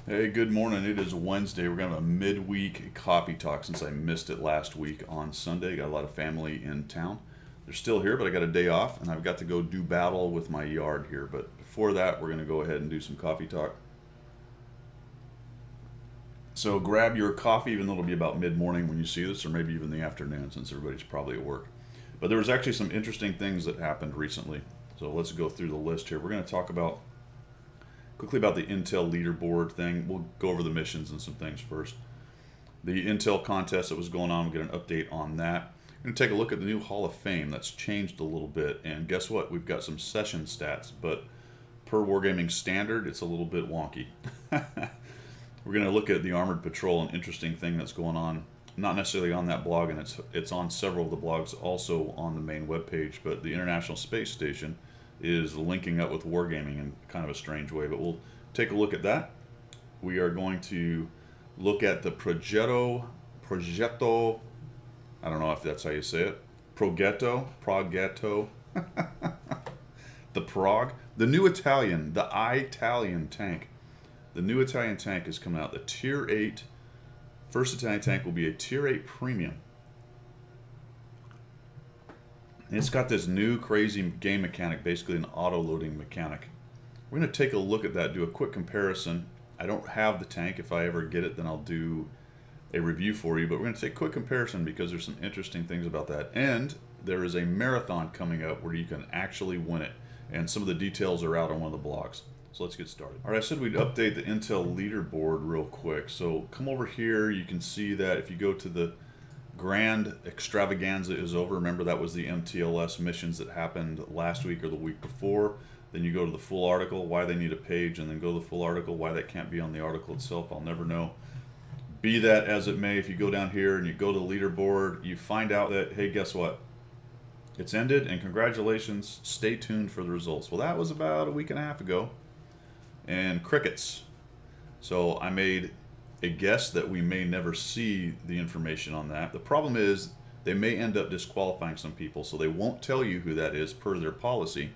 Hey, good morning. It is Wednesday. We're going to have a midweek coffee talk since I missed it last week on Sunday. Got a lot of family in town. They're still here, but I got a day off, and I've got to go do battle with my yard here. But before that, we're going to go ahead and do some coffee talk. So grab your coffee, even though it'll be about mid-morning when you see this, or maybe even the afternoon since everybody's probably at work. But there was actually some interesting things that happened recently. So let's go through the list here. We're going to talk quickly about the Intel leaderboard thing. We'll go over the missions and some things first. The Intel contest that was going on, we'll get an update on that. We're going to take a look at the new Hall of Fame. That's changed a little bit. And guess what? We've got some session stats, but per Wargaming standard, it's a little bit wonky. We're going to look at the Armored Patrol, an interesting thing that's going on. Not necessarily on that blog, and it's on several of the blogs also on the main webpage, but the International Space Station is linking up with Wargaming in kind of a strange way, but we'll take a look at that. We are going to look at the Progetto, I don't know if that's how you say it, Progetto, the Prague, the new Italian, the Italian tank. The new Italian tank is coming out. The Tier 8, first Italian tank will be a Tier 8 Premium. And it's got this new crazy game mechanic, basically an auto-loading mechanic. We're going to take a look at that, do a quick comparison. I don't have the tank. If I ever get it, then I'll do a review for you. But we're going to take a quick comparison because there's some interesting things about that. And there is a marathon coming up where you can actually win it. And some of the details are out on one of the blogs. So let's get started. All right, I said we'd update the Intel leaderboard real quick. So come over here. You can see that if you go to the Grand Extravaganza is over. Remember, that was the MTLS missions that happened last week or the week before. Then you go to the full article, why they need a page, and then go to the full article, why that can't be on the article itself. I'll never know. Be that as it may, if you go down here and you go to the leaderboard, you find out that, hey, guess what? It's ended, and congratulations. Stay tuned for the results. Well, that was about a week and a half ago. And crickets. So I made a guess that we may never see the information on that. The problem is they may end up disqualifying some people, so they won't tell you who that is per their policy.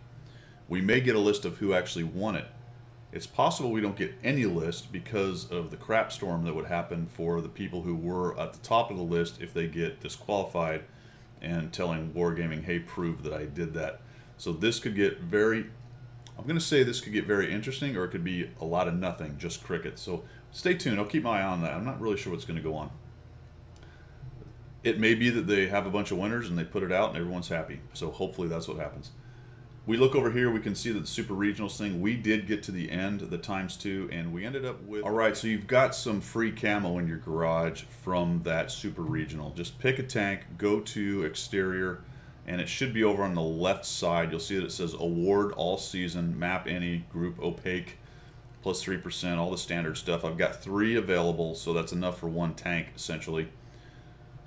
We may get a list of who actually won it. It's possible we don't get any list because of the crap storm that would happen for the people who were at the top of the list if they get disqualified and telling Wargaming, hey, prove that I did that. So this could get very, I'm going to say this could get very interesting, or it could be a lot of nothing, just crickets. So stay tuned. I'll keep my eye on that. I'm not really sure what's going to go on. It may be that they have a bunch of winners and they put it out and everyone's happy. So hopefully that's what happens. We look over here, we can see that the Super Regionals thing, we did get to the end, the ×2, and we ended up with... All right, so you've got some free camo in your garage from that Super Regional. Just pick a tank, go to Exterior, and it should be over on the left side. You'll see that it says Award All Season, Map Any, Group Opaque, plus 3%, all the standard stuff. I've got 3 available, so that's enough for 1 tank, essentially.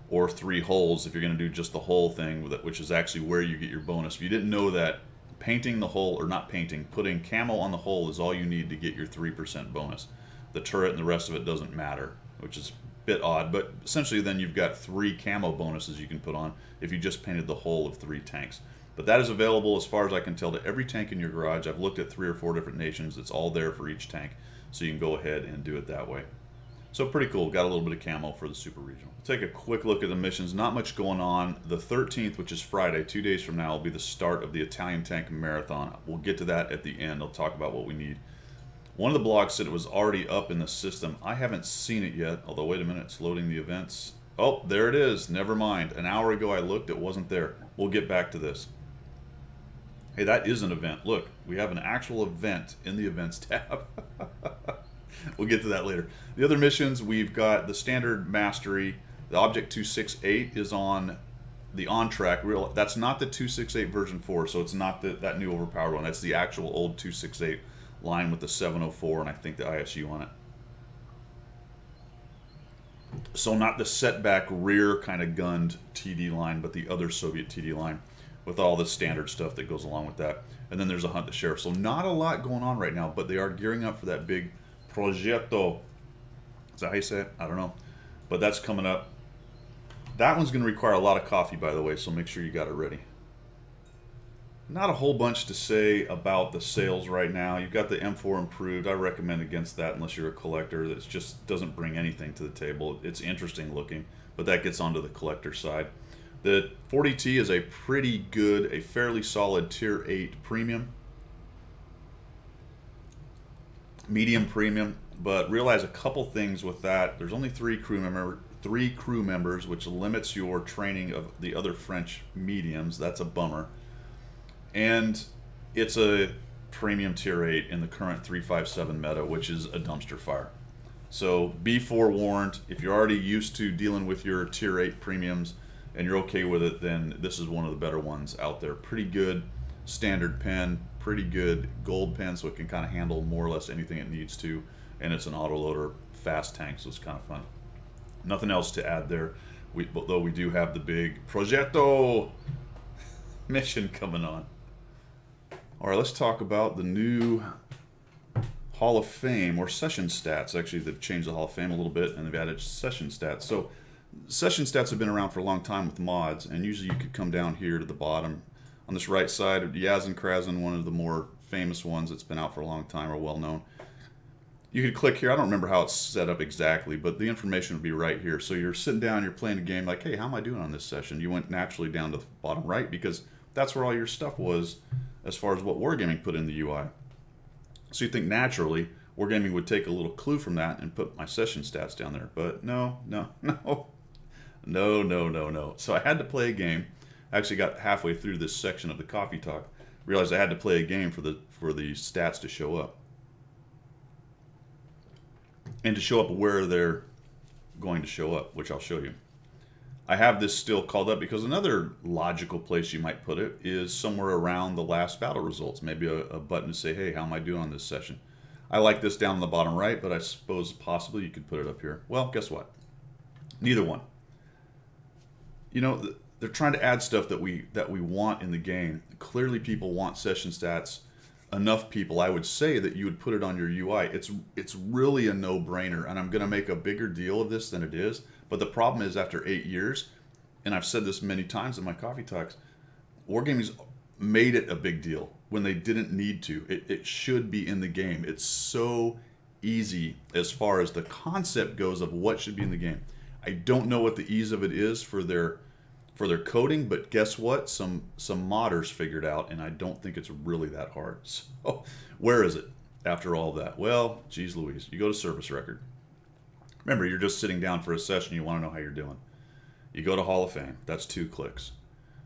Or 3 holes if you're going to do just the whole thing, which is actually where you get your bonus. If you didn't know that, painting the hole, or not painting, putting camo on the hole is all you need to get your 3% bonus. The turret and the rest of it doesn't matter, which is a bit odd, but essentially then you've got 3 camo bonuses you can put on if you just painted the whole of 3 tanks. But that is available, as far as I can tell, to every tank in your garage. I've looked at 3 or 4 different nations. It's all there for each tank, so you can go ahead and do it that way. So pretty cool. Got a little bit of camo for the Super Regional. Take a quick look at the missions. Not much going on. The 13th, which is Friday, 2 days from now, will be the start of the Italian Tank Marathon. We'll get to that at the end. I'll talk about what we need. One of the blogs said it was already up in the system. I haven't seen it yet, although wait a minute, it's loading the events. Oh, there it is. Never mind. An hour ago I looked, it wasn't there. We'll get back to this. Hey, that is an event. Look, we have an actual event in the events tab. We'll get to that later. The other missions, we've got the standard mastery. The Object 268 is on the on-track. That's not the 268 version 4, so it's not that new overpowered one. That's the actual old 268 line with the 704 and I think the ISU on it. So not the setback rear kind of gunned TD line, but the other Soviet TD line. with all the standard stuff that goes along with that. And then there's a hunt the sheriff. So not a lot going on right now, but they are gearing up for that big progetto. Is that how you say it? I don't know. But that's coming up. That one's going to require a lot of coffee, by the way, so make sure you got it ready. Not a whole bunch to say about the sales right now. You've got the M4 improved. I recommend against that unless you're a collector. That just doesn't bring anything to the table. It's interesting looking, but that gets onto the collector side. The 40T is a pretty good, a fairly solid Tier 8 premium. Medium premium, but realize a couple things with that. There's only three crew members, which limits your training of the other French mediums. That's a bummer. And it's a premium Tier 8 in the current 357 meta, which is a dumpster fire. So be forewarned. If you're already used to dealing with your Tier 8 premiums and you're okay with it, then this is one of the better ones out there. Pretty good standard pen, pretty good gold pen, so it can kind of handle more or less anything it needs to. And it's an autoloader fast tank, so it's kind of fun. Nothing else to add there, though we do have the big Progetto mission coming on. All right, let's talk about the new Hall of Fame, or session stats. Actually, they've changed the Hall of Fame a little bit, and they've added session stats. So session stats have been around for a long time with mods, and usually you could come down here to the bottom. On this right side, Yazin Krazin, one of the more famous ones that's been out for a long time or well known. You could click here. I don't remember how it's set up exactly, but the information would be right here. So you're sitting down, you're playing a game like, hey, how am I doing on this session? You went naturally down to the bottom right because that's where all your stuff was as far as what Wargaming put in the UI. So you think naturally Wargaming would take a little clue from that and put my session stats down there. But no. So I had to play a game. I actually got halfway through this section of the Coffee Talk, realized I had to play a game for the stats to show up. And to show up where they're going to show up, which I'll show you. I have this still called up because another logical place you might put it is somewhere around the last battle results. Maybe a button to say, hey, how am I doing on this session? I like this down in the bottom right, but I suppose possibly you could put it up here. Well, guess what? Neither one. You know, they're trying to add stuff that we want in the game. Clearly people want session stats. Enough people, I would say, that you would put it on your UI. It's really a no-brainer, and I'm going to make a bigger deal of this than it is. But the problem is, after 8 years, and I've said this many times in my Coffee Talks, Wargaming's made it a big deal when they didn't need to. It should be in the game. It's so easy as far as the concept goes of what should be in the game. I don't know what the ease of it is for their coding, but guess what? Some modders figured out, and I don't think it's really that hard. So where is it after all that? Well, geez Louise, you go to service record. Remember, you're just sitting down for a session. You want to know how you're doing. You go to Hall of Fame. That's 2 clicks.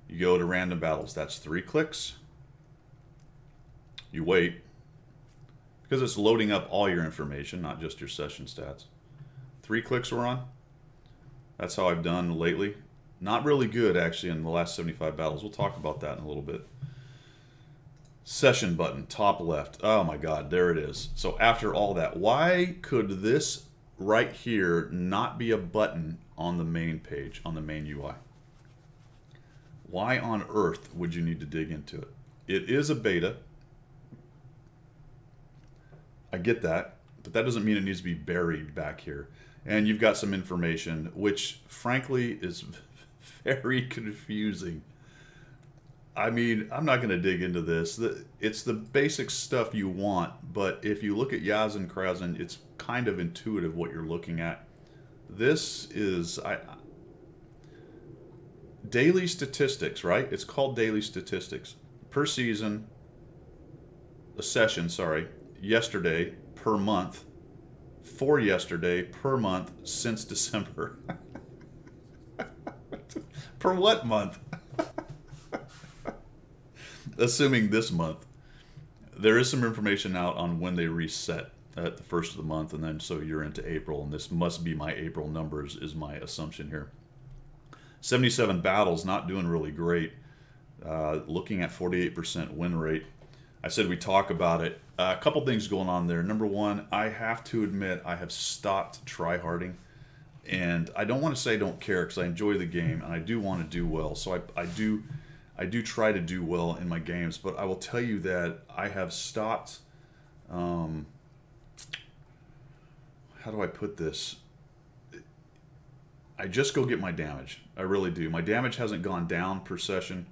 You go to random battles. That's 3 clicks. You wait, because it's loading up all your information, not just your session stats. 3 clicks we're on. That's how I've done lately. Not really good, actually, in the last 75 battles. We'll talk about that in a little bit. Session button, top left. Oh my God, there it is. So after all that, why could this right here not be a button on the main page, on the main UI? Why on earth would you need to dig into it? It is a beta. I get that, but that doesn't mean it needs to be buried back here. And you've got some information, which frankly is very confusing. I mean, I'm not going to dig into this. It's the basic stuff you want, but if you look at Yazin Krazin, it's kind of intuitive what you're looking at. This is daily statistics, right? It's called daily statistics. Per season, a session, sorry, yesterday, per month, for yesterday, per month, since December. Per what month? Assuming this month. There is some information out on when they reset at the first of the month, and then so you're into April, and this must be my April numbers is my assumption here. 77 battles, not doing really great. Looking at 48% win rate. I said we talk about it. A couple things going on there. Number one, I have to admit I have stopped tryharding. And I don't want to say I don't care, because I enjoy the game and I do want to do well. So I do I do try to do well in my games, but I will tell you that I have stopped. How do I put this? I just go get my damage. I really do. My damage hasn't gone down per session.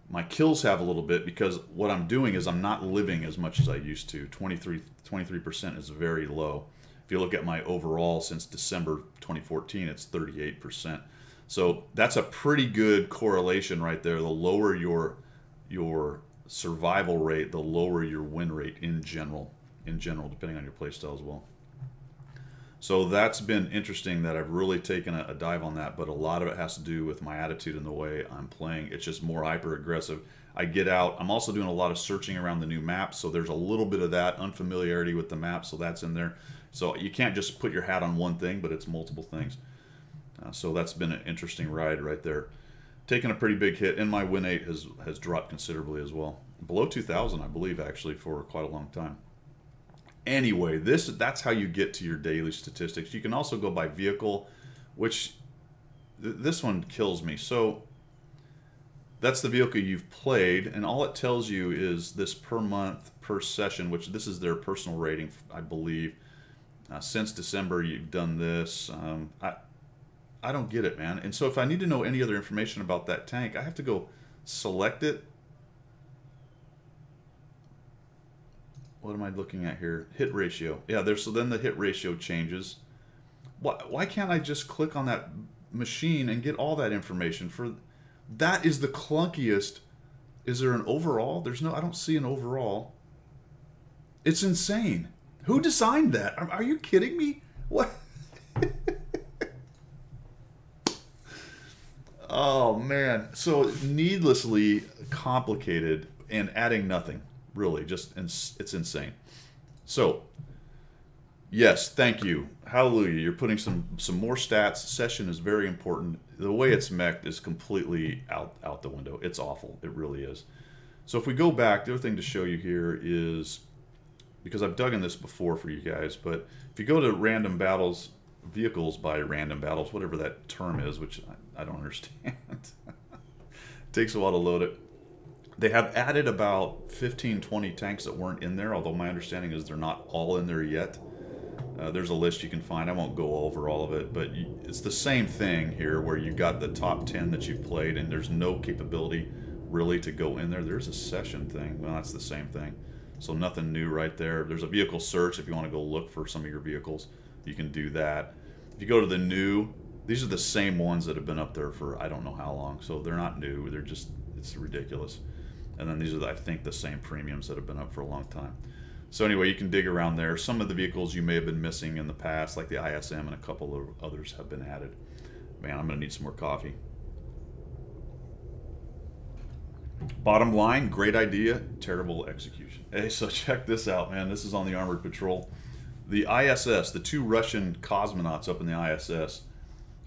My kills have a little bit because what I'm doing is I'm not living as much as I used to. 23% is very low. If you look at my overall since December 2014, it's 38%. So that's a pretty good correlation right there. The lower your survival rate, the lower your win rate in general, depending on your playstyle as well. So that's been interesting that I've really taken a dive on that, but a lot of it has to do with my attitude and the way I'm playing. It's just more hyper aggressive. I get out. I'm also doing a lot of searching around the new map, so there's a little bit of that unfamiliarity with the map, so that's in there. So you can't just put your hat on one thing, but it's multiple things. So that's been an interesting ride right there. Taking a pretty big hit, and my win rate has dropped considerably as well. Below 2,000, I believe, actually, for quite a long time. Anyway, that's how you get to your daily statistics. You can also go by vehicle, which this one kills me. So that's the vehicle you've played, and all it tells you is this per month, per session, which this is their personal rating, I believe. Since December, you've done this. I don't get it, man. And so if I need to know any other information about that tank, I have to go select it. What am I looking at here? Hit ratio. Yeah, so then the hit ratio changes. Why can't I just click on that machine and get all that information? That is the clunkiest. Is there an overall? I don't see an overall. It's insane. Who designed that? Are you kidding me? What? Oh, man. So needlessly complicated and adding nothing. Really, it's insane. So, yes, thank you. Hallelujah. You're putting some more stats. Session is very important. The way it's mech'd is completely out the window. It's awful. It really is. So if we go back, the other thing to show you here is, because I've dug in this before for you guys, but if you go to random battles, vehicles by random battles, whatever that term is, which I don't understand. Takes a while to load it. They have added about 15, 20 tanks that weren't in there, although my understanding is they're not all in there yet. There's a list you can find. I won't go over all of it, but it's the same thing here where you've got the top 10 that you've played and there's no capability really to go in there. There's a session thing. Well, that's the same thing. So nothing new right there. There's a vehicle search if you want to go look for some of your vehicles. You can do that. If you go to the new, these are the same ones that have been up there for I don't know how long. So they're not new. They're just, it's ridiculous. And then these are, I think, the same premiums that have been up for a long time. So anyway, you can dig around there. Some of the vehicles you may have been missing in the past, like the ISM and a couple of others have been added. Man, I'm going to need some more coffee. Bottom line, great idea, terrible execution. Hey, so check this out, man. This is on the Armored Patrol. The ISS, the 2 Russian cosmonauts up in the ISS,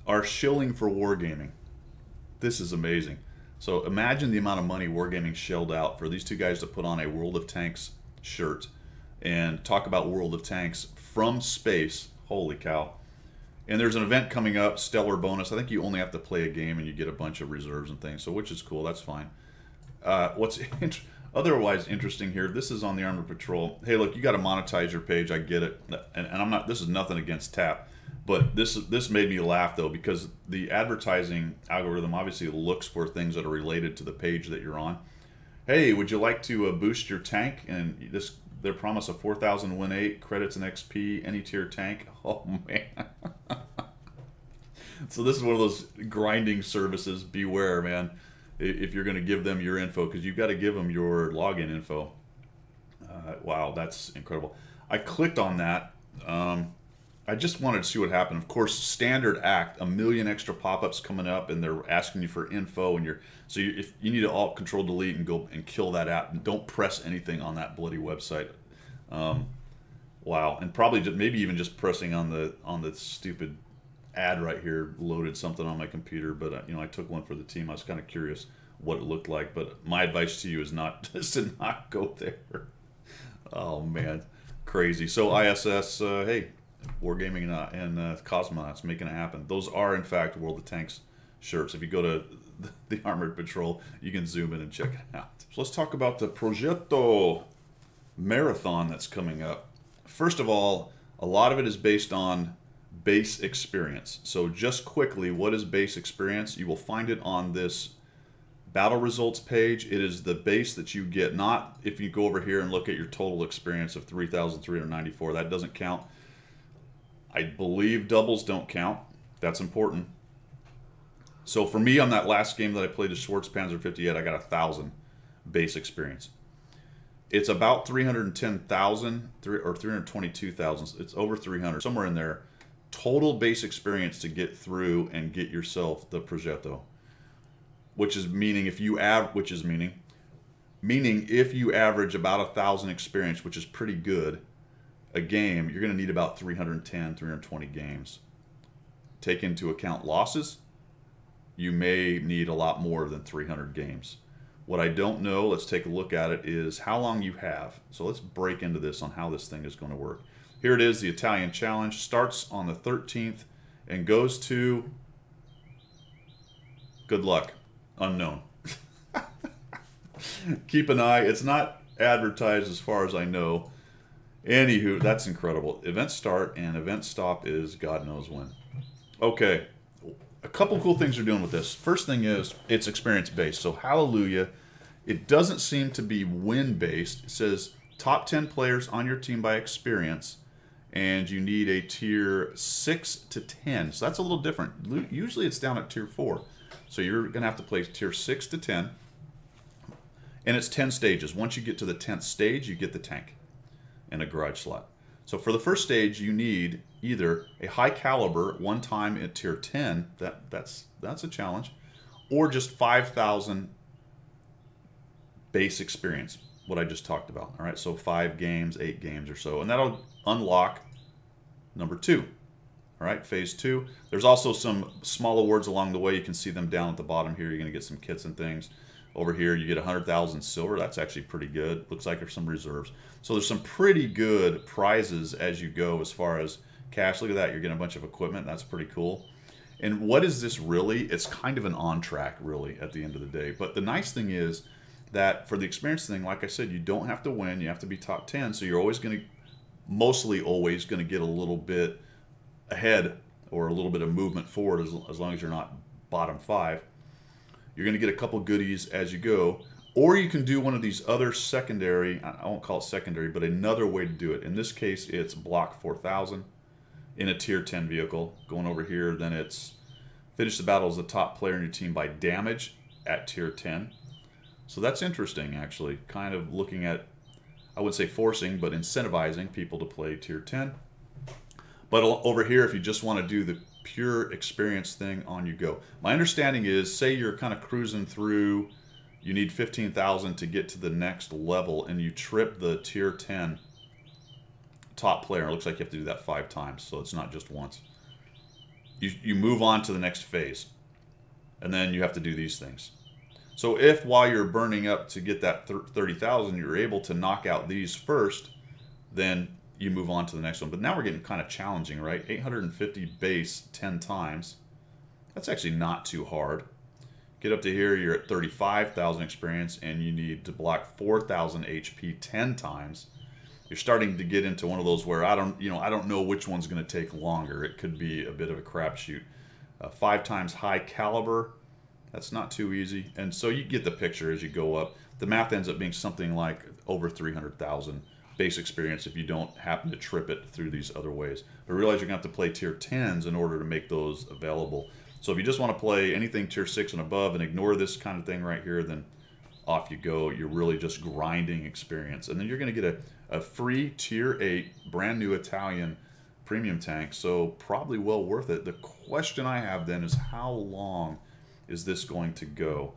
are shilling for wargaming. This is amazing. So imagine the amount of money Wargaming shelled out for these 2 guys to put on a World of Tanks shirt and talk about World of Tanks from space. Holy cow. And there's an event coming up, Stellar Bonus. I think you only have to play a game and you get a bunch of reserves and things, so which is cool. That's fine. What's otherwise interesting here, this is on the Armored Patrol. Hey, look, you got to monetize your page. I get it. And I'm not, this is nothing against TAP. But this made me laugh, though, because the advertising algorithm obviously looks for things that are related to the page that you're on. Hey, would you like to boost your tank? And they promise a 4,000 win 8, credits and XP, any tier tank. Oh, man. So this is one of those grinding services. Beware, man, if you're going to give them your info, because you've got to give them your login info. Wow, that's incredible. I clicked on that. I just wanted to see what happened. Of course, standard act, a million extra pop-ups coming up, and they're asking you for info, and if you need to alt control delete and go and kill that app, and don't press anything on that bloody website. Wow, and probably maybe even just pressing on the stupid ad right here loaded something on my computer. But I took one for the team. I was kind of curious what it looked like. But my advice to you is to not go there. Oh man, crazy. So ISS, hey. Wargaming and Cosmonauts making it happen. Those are, in fact, World of Tanks shirts. If you go to the Armored Patrol, you can zoom in and check it out. So let's talk about the Progetto Marathon that's coming up. First of all, a lot of it is based on base experience. So just quickly, what is base experience? You will find it on this battle results page. It is the base that you get, not if you go over here and look at your total experience of 3,394. That doesn't count. I believe doubles don't count. That's important. So for me, on that last game that I played, the Schwartz Panzer 58, I got 1,000 base experience. It's about 310,000 or 322,000. It's over 300, somewhere in there. Total base experience to get through and get yourself the Progetto. Which is meaning if you if you average about 1,000 experience, which is pretty good, a game, you're going to need about 310, 320 games. Take into account losses, you may need a lot more than 300 games. What I don't know, let's take a look at it, is how long you have. So let's break into this on how this thing is going to work. Here it is, the Italian Challenge. Starts on the 13th and goes to, good luck, unknown. Keep an eye. It's not advertised as far as I know. Anywho, that's incredible. Event start and event stop is God knows when. Okay, a couple cool things they're doing with this. First thing is it's experience based. So hallelujah, it doesn't seem to be win based. It says top 10 players on your team by experience, and you need a tier 6 to 10. So that's a little different. Usually it's down at tier 4. So you're going to have to play tier 6 to 10. And it's 10 stages. Once you get to the 10th stage, you get the tank and a garage slot. So for the first stage, you need either a high caliber one time at tier 10, that's a challenge, or just 5,000 base experience, what I just talked about. All right, so 5 games, 8 games or so, and that'll unlock number 2. All right, phase 2. There's also some small awards along the way. You can see them down at the bottom here. You're going to get some kits and things. Over here, you get 100,000 silver. That's actually pretty good. Looks like there's some reserves. So there's some pretty good prizes as you go as far as cash. Look at that. You're getting a bunch of equipment. That's pretty cool. And what is this really? It's kind of an on-track, really, at the end of the day. But the nice thing is that for the experience thing, like I said, you don't have to win. You have to be top 10. So you're always going to, mostly always going to get a little bit ahead or a little bit of movement forward as long as you're not bottom 5. You're going to get a couple goodies as you go, or you can do one of these other secondary, I won't call it secondary, but another way to do it. In this case, it's block 4,000 in a tier 10 vehicle. Going over here, then it's finish the battle as the top player in your team by damage at tier 10. So that's interesting, actually. Kind of looking at, I wouldn't say forcing, but incentivizing people to play tier 10. But over here, if you just want to do the pure experience thing, on you go. My understanding is, say you're kind of cruising through, you need 15,000 to get to the next level, and you trip the tier 10 top player. It looks like you have to do that 5 times, so it's not just once. You move on to the next phase, and then you have to do these things. So if while you're burning up to get that 30,000, you're able to knock out these first, then you move on to the next one. But now we're getting kind of challenging, right? 850 base 10 times. That's actually not too hard. Get up to here, you're at 35,000 experience, and you need to block 4,000 HP 10 times. You're starting to get into one of those where I don't know which one's going to take longer. It could be a bit of a crapshoot. 5 times high caliber. That's not too easy. And so you get the picture as you go up. The math ends up being something like over 300,000 base experience if you don't happen to trip it through these other ways. But realize you're going to have to play tier 10s in order to make those available. So if you just want to play anything tier 6 and above and ignore this kind of thing right here, then off you go. You're really just grinding experience. And then you're going to get a free tier 8 brand new Italian premium tank. So probably well worth it. The question I have then is, how long is this going to go?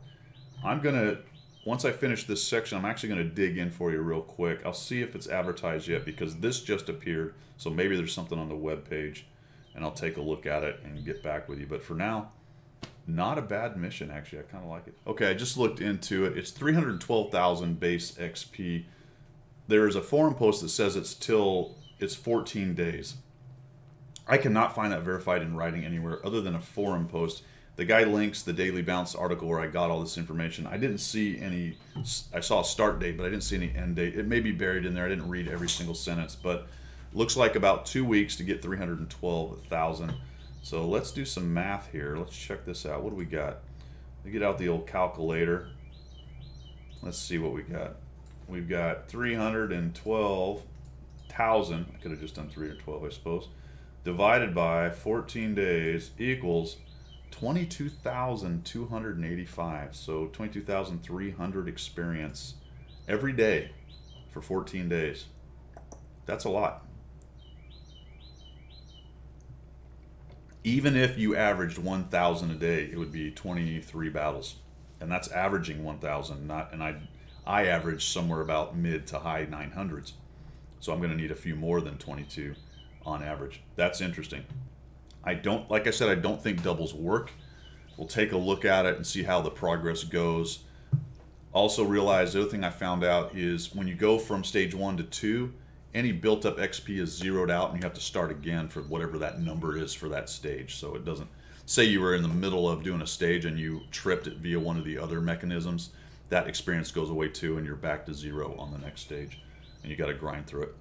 I'm going to, once I finish this section, I'm actually going to dig in for you real quick. I'll see if it's advertised yet, because this just appeared. So maybe there's something on the web page, and I'll take a look at it and get back with you. But for now, not a bad mission, actually. I kind of like it. Okay, I just looked into it. It's 312,000 base XP. There is a forum post that says it's 14 days. I cannot find that verified in writing anywhere other than a forum post. The guy links the Daily Bounce article where I got all this information. I didn't see any, I saw a start date, but I didn't see any end date. It may be buried in there. I didn't read every single sentence, but looks like about 2 weeks to get 312,000. So let's do some math here. Let's check this out. What do we got? We get out the old calculator. Let's see what we got. We've got 312,000. I could have just done 312, I suppose. Divided by 14 days equals 22,285. So 22,300 experience every day for 14 days. That's a lot. Even if you averaged 1,000 a day, it would be 23 battles. And that's averaging 1,000, and I average somewhere about mid to high 900s. So I'm going to need a few more than 22 on average. That's interesting. Like I said, I don't think doubles work. We'll take a look at it and see how the progress goes. Also realize the other thing I found out is when you go from stage 1 to 2, any built up XP is zeroed out and you have to start again for whatever that number is for that stage. So it doesn't, say you were in the middle of doing a stage and you tripped it via one of the other mechanisms, that experience goes away too and you're back to 0 on the next stage. And you got to grind through it.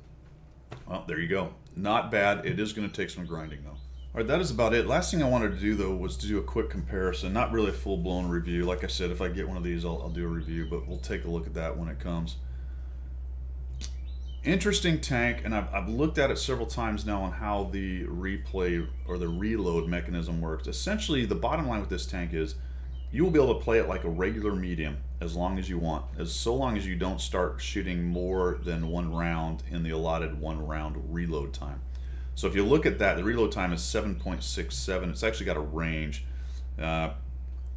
Well, there you go. Not bad. It is going to take some grinding though. All right, that is about it. Last thing I wanted to do though was to do a quick comparison. Not really a full-blown review. Like I said, if I get one of these, I'll do a review, but we'll take a look at that when it comes. Interesting tank, and I've looked at it several times now on how the replay or the reload mechanism works. Essentially, the bottom line with this tank is you will be able to play it like a regular medium as long as you want, so long as you don't start shooting more than 1 round in the allotted 1 round reload time. So if you look at that, the reload time is 7.67. It's actually got a range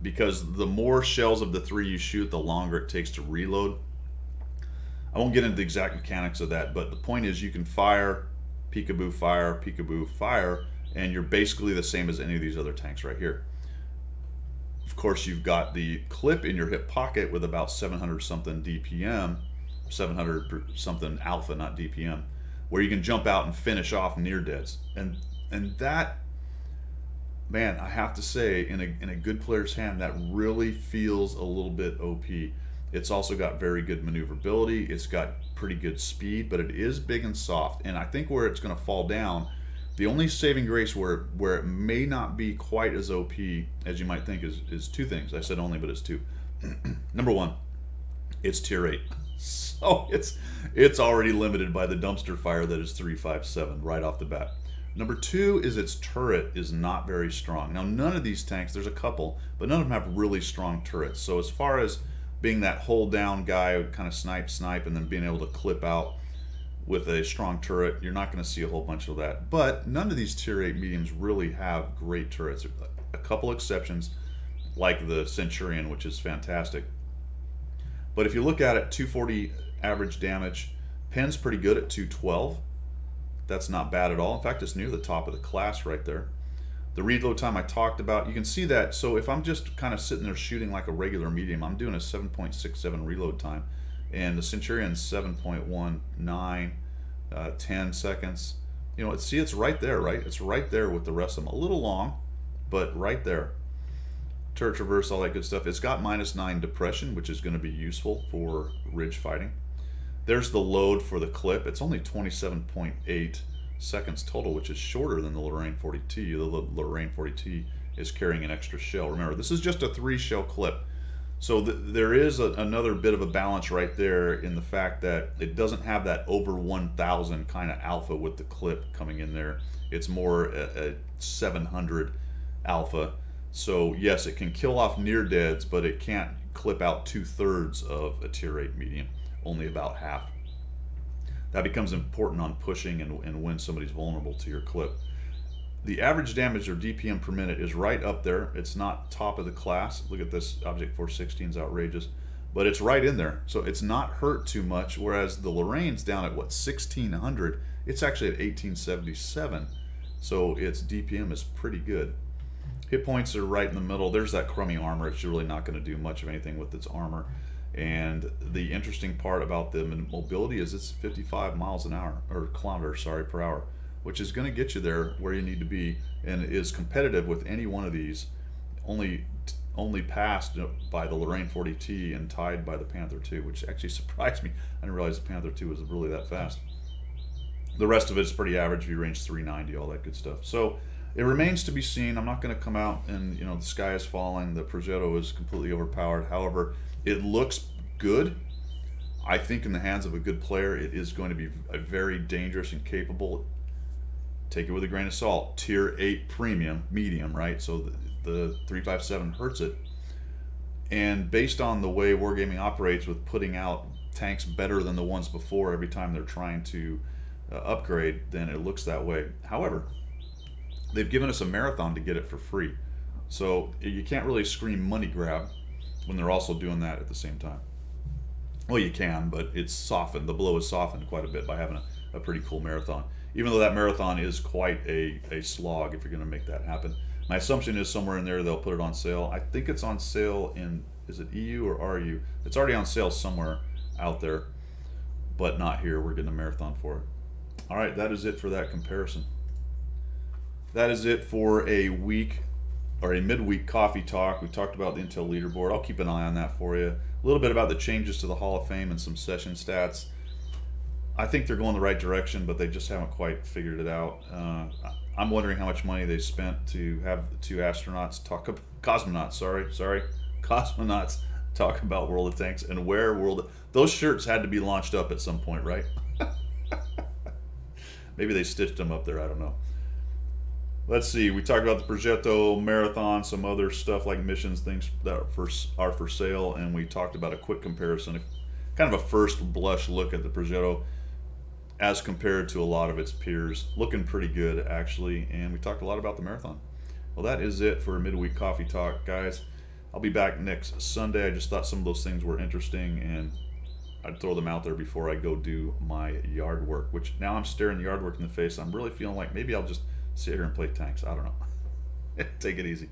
because the more shells of the 3 you shoot, the longer it takes to reload. I won't get into the exact mechanics of that, but the point is you can fire, peekaboo, fire, and you're basically the same as any of these other tanks right here. Of course, you've got the clip in your hip pocket with about 700 something DPM, 700 something alpha, not DPM, where you can jump out and finish off near deads. And that, man, I have to say, in a good player's hand, that really feels a little bit OP. It's also got very good maneuverability. It's got pretty good speed, but it is big and soft. And I think where it's going to fall down, the only saving grace where it may not be quite as OP as you might think is 2 things. I said only, but it's 2. Number 1, it's tier 8. So it's already limited by the dumpster fire that is 357 right off the bat. Number 2 is its turret is not very strong. Now none of these tanks, there's a couple, but none of them have really strong turrets. So as far as being that hold down guy who kind of snipe, and then being able to clip out with a strong turret, you're not going to see a whole bunch of that. But none of these tier 8 mediums really have great turrets. A couple exceptions, like the Centurion, which is fantastic. But if you look at it, 240 average damage, Pen's pretty good at 212. That's not bad at all. In fact, it's near the top of the class right there. The reload time I talked about, you can see that. So if I'm just kind of sitting there shooting like a regular medium, I'm doing a 7.67 reload time. And the Centurion's 7.19, 10 seconds. You know, see, it's right there, right? It's right there with the rest of them. A little long, but right there. Turret traverse, all that good stuff. It's got -9 depression, which is going to be useful for ridge fighting. There's the load for the clip. It's only 27.8 seconds total, which is shorter than the Lorraine 40T. The Lorraine 40T is carrying an extra shell. Remember, this is just a 3-shell clip. So there is another bit of a balance right there in the fact that it doesn't have that over 1,000 kind of alpha with the clip coming in there. It's more a 700 alpha. So yes, it can kill off near deads, but it can't clip out 2/3 of a tier 8 medium, only about half. That becomes important on pushing and when somebody's vulnerable to your clip. The average damage or DPM per minute is right up there. It's not top of the class. Look at this, Object 416 is outrageous, but it's right in there. So it's not hurt too much, whereas the Lorraine's down at what, 1600? It's actually at 1877. So its DPM is pretty good. Hit points are right in the middle. There's that crummy armor. It's really not going to do much of anything with its armor. And the interesting part about the mobility is it's 55 miles an hour, or kilometers, sorry, per hour, which is going to get you there where you need to be and is competitive with any one of these. only passed by the Lorraine 40T and tied by the Panther 2, which actually surprised me. I didn't realize the Panther 2 was really that fast. The rest of it is pretty average, view range 390, all that good stuff. So it remains to be seen. I'm not going to come out and, you know, the sky is falling, the Progetto is completely overpowered. However, it looks good. I think in the hands of a good player, it is going to be a very dangerous and capable, take it with a grain of salt, tier 8 premium, medium, right? So the 357 hurts it. And based on the way Wargaming operates with putting out tanks better than the ones before every time they're trying to upgrade, then it looks that way. However, they've given us a marathon to get it for free. So you can't really scream money grab when they're also doing that at the same time. Well, you can, but it's softened. The blow is softened quite a bit by having a pretty cool marathon. Even though that marathon is quite a slog if you're going to make that happen. My assumption is somewhere in there they'll put it on sale. I think it's on sale in, is it EU or RU? It's already on sale somewhere out there, but not here. We're getting a marathon for it. All right, that is it for that comparison. That is it for a week or a midweek coffee talk. We talked about the Intel leaderboard. I'll keep an eye on that for you. A little bit about the changes to the Hall of Fame and some session stats. I think they're going the right direction, but they just haven't quite figured it out. I'm wondering how much money they spent to have the two astronauts talk about, cosmonauts talk about World of Tanks and where those shirts had to be launched up at some point, right? Maybe they stitched them up there, I don't know. Let's see, we talked about the Progetto Marathon, some other stuff like missions, things that are for sale, and we talked about a quick comparison, kind of a first blush look at the Progetto as compared to a lot of its peers. Looking pretty good, actually, and we talked a lot about the Marathon. Well, that is it for midweek coffee talk, guys. I'll be back next Sunday. I just thought some of those things were interesting, and I'd throw them out there before I go do my yard work, which now I'm staring the yard work in the face. I'm really feeling like maybe I'll just sit here and play tanks. I don't know. Take it easy.